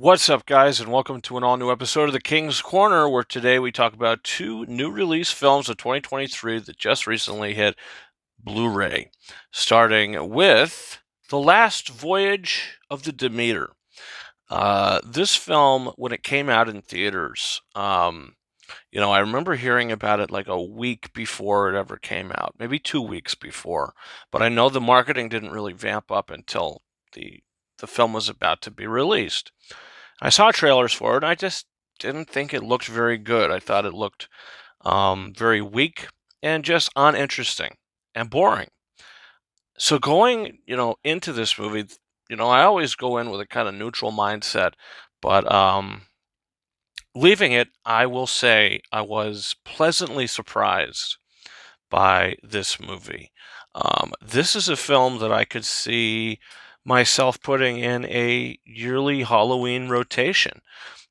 What's up, guys, and welcome to an all new episode of the King's Corner, where today we talk about two new release films of 2023 that just recently hit Blu ray, starting with The Last Voyage of the Demeter. This film, when it came out in theaters, I remember hearing about it like a week before it ever came out, maybe 2 weeks before, but I know the marketing didn't really vamp up until the film was about to be released. I saw trailers for it, and I just didn't think it looked very good. I thought it looked very weak and just uninteresting and boring. So going, into this movie, I always go in with a kind of neutral mindset, but leaving it, I will say I was pleasantly surprised by this movie. This is a film that I could see myself putting in a yearly Halloween rotation.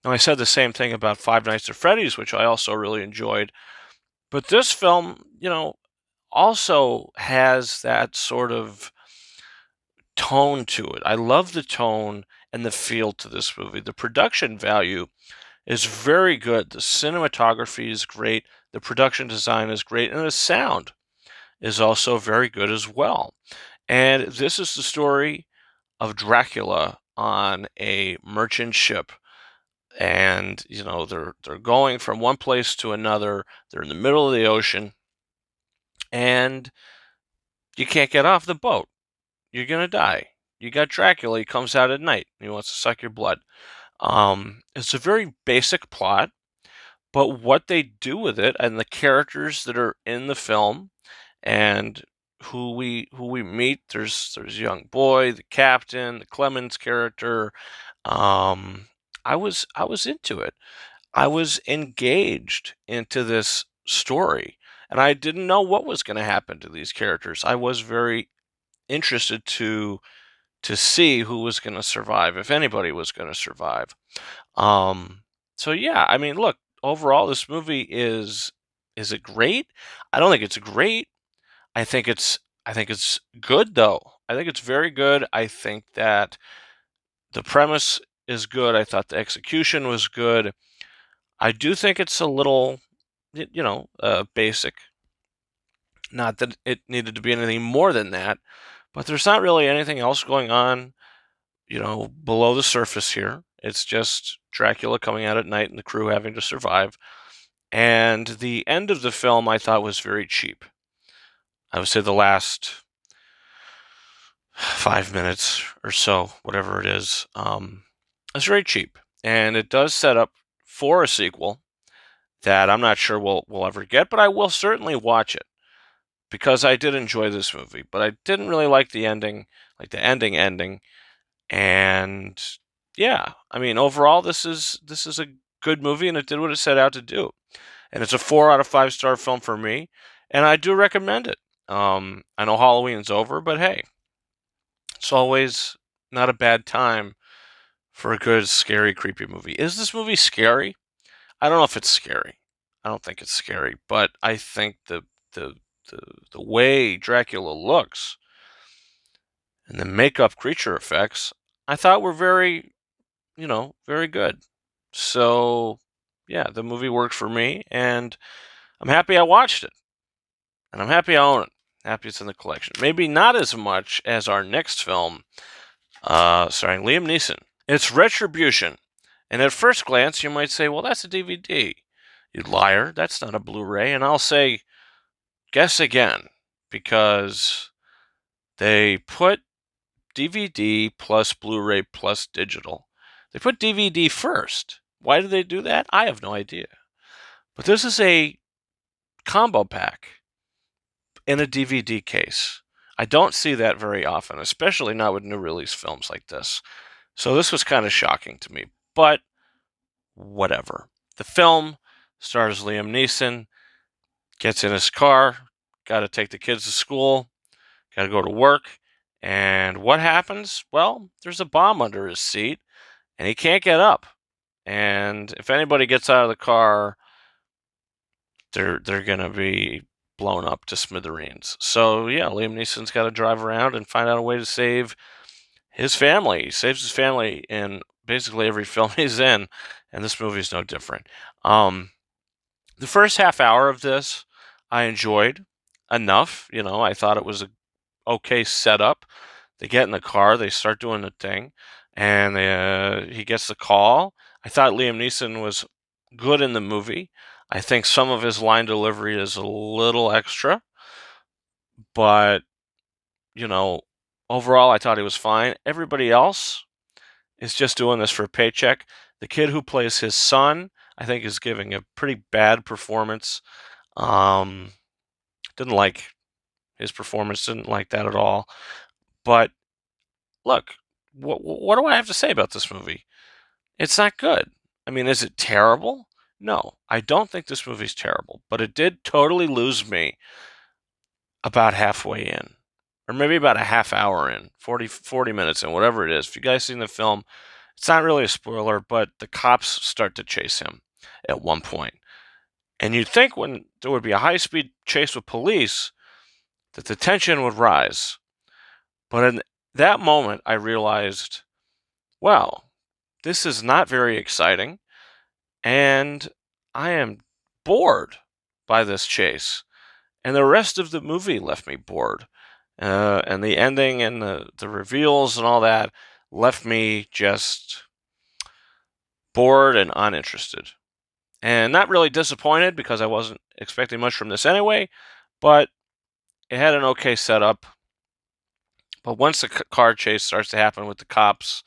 Now, I said the same thing about Five Nights at Freddy's, which I also really enjoyed. But this film, also has that sort of tone to it. I love the tone and the feel to this movie. The production value is very good. The cinematography is great. The production design is great. And the sound is also very good as well. And this is the story of Dracula on a merchant ship. And they're going from one place to another. They're in the middle of the ocean, and you can't get off the boat. You're gonna die. You got Dracula. He comes out at night. He wants to suck your blood. It's a very basic plot, but what they do with it and the characters that are in the film and who we meet, there's young boy, the captain, the Clemens character. Um, I was into it. I was engaged into this story, and I didn't know what was going to happen to these characters. I was very interested to see who was going to survive, if anybody was going to survive. Um, so yeah, I mean, look, overall, this movie is it great? I don't think it's great. I think it's good though. I think it's very good. I think that the premise is good. I thought the execution was good. I do think it's a little, basic. Not that it needed to be anything more than that, but there's not really anything else going on, below the surface here. It's just Dracula coming out at night and the crew having to survive. And the end of the film I thought was very cheap. I would say the last 5 minutes or so, whatever it is, it's very cheap. And it does set up for a sequel that I'm not sure we'll ever get, but I will certainly watch it because I did enjoy this movie. But I didn't really like the ending, like the ending. And yeah, I mean, overall, this is a good movie, and it did what it set out to do. And it's a 4 out of 5 star film for me, and I do recommend it. I know Halloween's over, but hey, it's always not a bad time for a good, scary, creepy movie. Is this movie scary? I don't know if it's scary. I don't think it's scary, but I think the the the way Dracula looks and the makeup creature effects, I thought were very, very good. So, yeah, the movie worked for me, and I'm happy I watched it, and I'm happy I own it. Happy it's in the collection. Maybe not as much as our next film, starring Liam Neeson. It's Retribution, and at first glance, you might say, "Well, that's a DVD." You liar! That's not a Blu-ray. And I'll say, guess again, because they put DVD plus Blu-ray plus digital. They put DVD first. Why did they do that? I have no idea. But this is a combo pack in a DVD case. I don't see that very often, especially not with new release films like this. So this was kind of shocking to me, but whatever. The film stars Liam Neeson, gets in his car, got to take the kids to school, got to go to work, and what happens? Well, there's a bomb under his seat, and he can't get up. And if anybody gets out of the car, they're gonna be blown up to smithereens. So yeah, Liam Neeson's got to drive around and find out a way to save his family. He saves his family in basically every film he's in, and this movie is no different. The first half hour of this I enjoyed enough. I thought it was a okay setup. They get in the car, they start doing the thing, and he gets the call. I thought Liam Neeson was good in the movie. I think some of his line delivery is a little extra, but you know, overall I thought he was fine. Everybody else is just doing this for a paycheck. The kid who plays his son, I think, is giving a pretty bad performance. Um, didn't like his performance, didn't like that at all. But look, what do I have to say about this movie? It's not good. I mean, is it terrible? No, I don't think this movie's terrible, but it did totally lose me about halfway in, or maybe about a half hour in, 40 minutes in, whatever it is. If you guys seen the film, it's not really a spoiler, but the cops start to chase him at one point. And you'd think when there would be a high-speed chase with police that the tension would rise. But in that moment, I realized, well, this is not very exciting, and I am bored by this chase. And the rest of the movie left me bored. And the ending and the reveals and all that left me just bored and uninterested. And not really disappointed because I wasn't expecting much from this anyway, but it had an okay setup. But once the car chase starts to happen with the cops,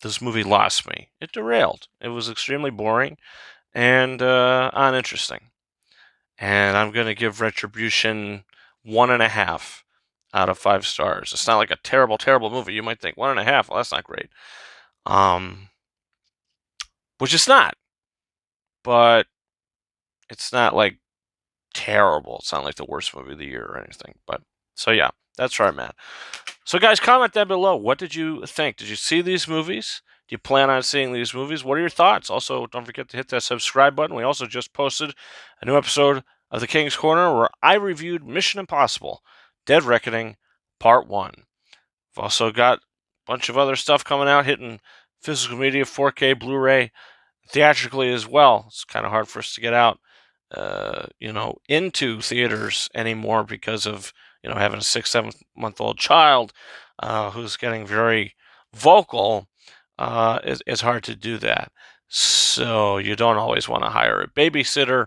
this movie lost me. It derailed. It was extremely boring and uninteresting. And I'm going to give Retribution 1.5 out of 5 stars. It's not like a terrible, terrible movie. You might think 1.5. Well, that's not great. Which it's not. But it's not like terrible. It's not like the worst movie of the year or anything. But so yeah, that's where I'm at. So guys, comment down below. What did you think? Did you see these movies? Do you plan on seeing these movies? What are your thoughts? Also, don't forget to hit that subscribe button. We also just posted a new episode of The King's Corner where I reviewed Mission Impossible: Dead Reckoning Part 1. We've also got a bunch of other stuff coming out, hitting physical media, 4K, Blu-ray, theatrically as well. It's kind of hard for us to get out, into theaters anymore because of, having a 6, 7 month old child who's getting very vocal. It's hard to do that. So you don't always want to hire a babysitter.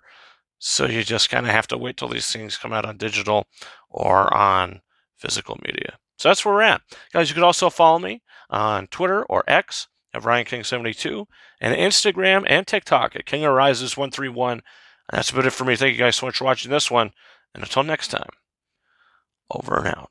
So you just kind of have to wait till these things come out on digital or on physical media. So that's where we're at. Guys, you can also follow me on Twitter or X at RyanKing72 and Instagram and TikTok at KingArises131. And that's about it for me. Thank you guys so much for watching this one. And until next time, over and out.